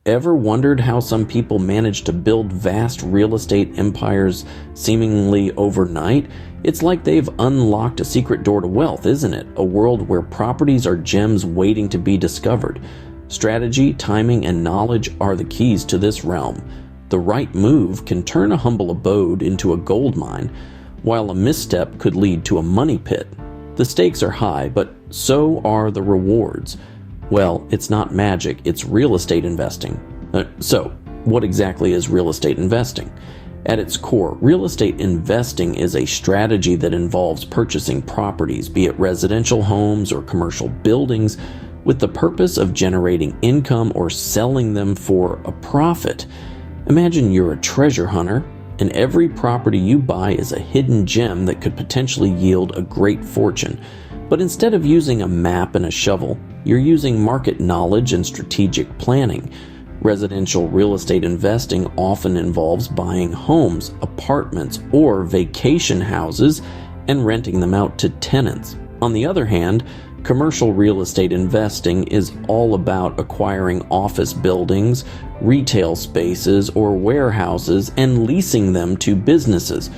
Ever wondered how some people manage to build vast real estate empires seemingly overnight? It's like they've unlocked a secret door to wealth, isn't it? A world where properties are gems waiting to be discovered. Strategy, timing, and knowledge are the keys to this realm. The right move can turn a humble abode into a gold mine, while a misstep could lead to a money pit. The stakes are high, but so are the rewards. Well, it's not magic, it's real estate investing. So, what exactly is real estate investing? At its core, real estate investing is a strategy that involves purchasing properties, be it residential homes or commercial buildings, with the purpose of generating income or selling them for a profit. Imagine you're a treasure hunter, and every property you buy is a hidden gem that could potentially yield a great fortune. But instead of using a map and a shovel, you're using market knowledge and strategic planning. Residential real estate investing often involves buying homes, apartments, or vacation houses and renting them out to tenants. On the other hand, commercial real estate investing is all about acquiring office buildings, retail spaces, or warehouses and leasing them to businesses.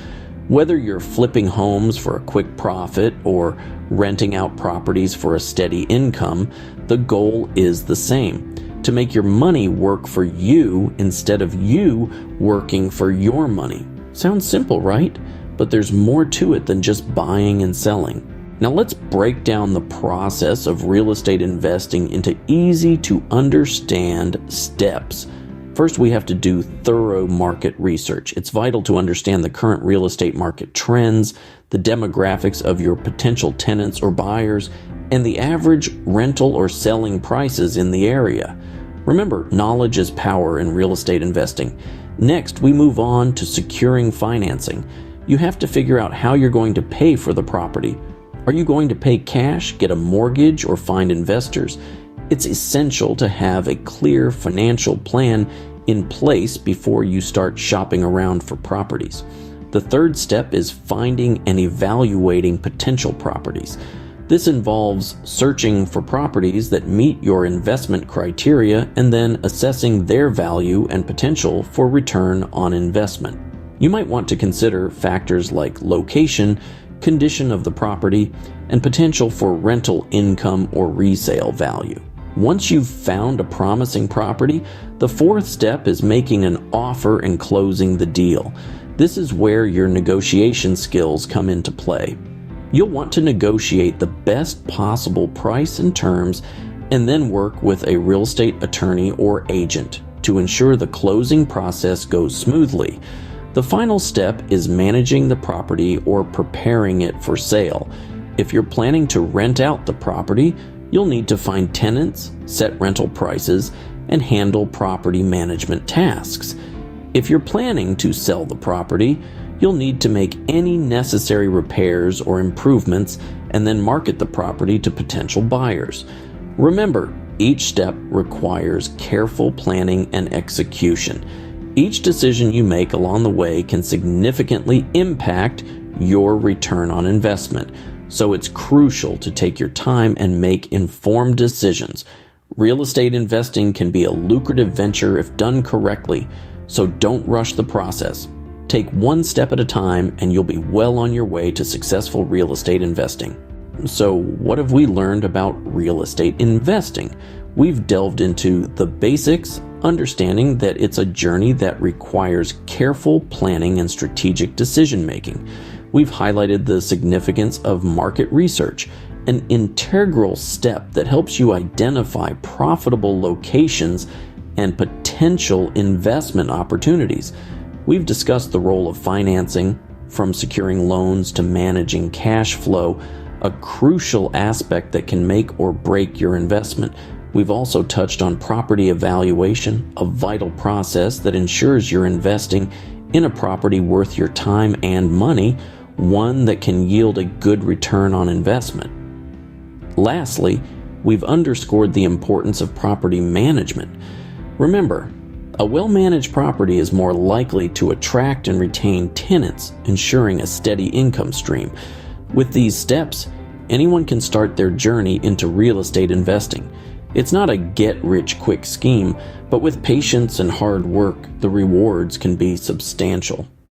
Whether you're flipping homes for a quick profit or renting out properties for a steady income, the goal is the same: to make your money work for you instead of you working for your money. Sounds simple, right? But there's more to it than just buying and selling. Now let's break down the process of real estate investing into easy to understand steps. First, we have to do thorough market research. It's vital to understand the current real estate market trends, the demographics of your potential tenants or buyers, and the average rental or selling prices in the area. Remember, knowledge is power in real estate investing. Next, we move on to securing financing. You have to figure out how you're going to pay for the property. Are you going to pay cash, get a mortgage, or find investors? It's essential to have a clear financial plan in place before you start shopping around for properties. The third step is finding and evaluating potential properties. This involves searching for properties that meet your investment criteria and then assessing their value and potential for return on investment. You might want to consider factors like location, condition of the property, and potential for rental income or resale value. Once you've found a promising property, the fourth step is making an offer and closing the deal. This is where your negotiation skills come into play. You'll want to negotiate the best possible price and terms, and then work with a real estate attorney or agent to ensure the closing process goes smoothly. The final step is managing the property or preparing it for sale. If you're planning to rent out the property, you'll need to find tenants, set rental prices, and handle property management tasks. If you're planning to sell the property, you'll need to make any necessary repairs or improvements and then market the property to potential buyers. Remember, each step requires careful planning and execution. Each decision you make along the way can significantly impact your return on investment. So it's crucial to take your time and make informed decisions. Real estate investing can be a lucrative venture if done correctly, so don't rush the process. Take one step at a time and you'll be well on your way to successful real estate investing. So what have we learned about real estate investing? We've delved into the basics, understanding that it's a journey that requires careful planning and strategic decision making. We've highlighted the significance of market research, an integral step that helps you identify profitable locations and potential investment opportunities. We've discussed the role of financing, from securing loans to managing cash flow, a crucial aspect that can make or break your investment. We've also touched on property evaluation, a vital process that ensures you're investing in a property worth your time and money, one that can yield a good return on investment. Lastly, we've underscored the importance of property management. Remember, a well-managed property is more likely to attract and retain tenants, ensuring a steady income stream. With these steps, anyone can start their journey into real estate investing. It's not a get-rich-quick scheme, but with patience and hard work, the rewards can be substantial.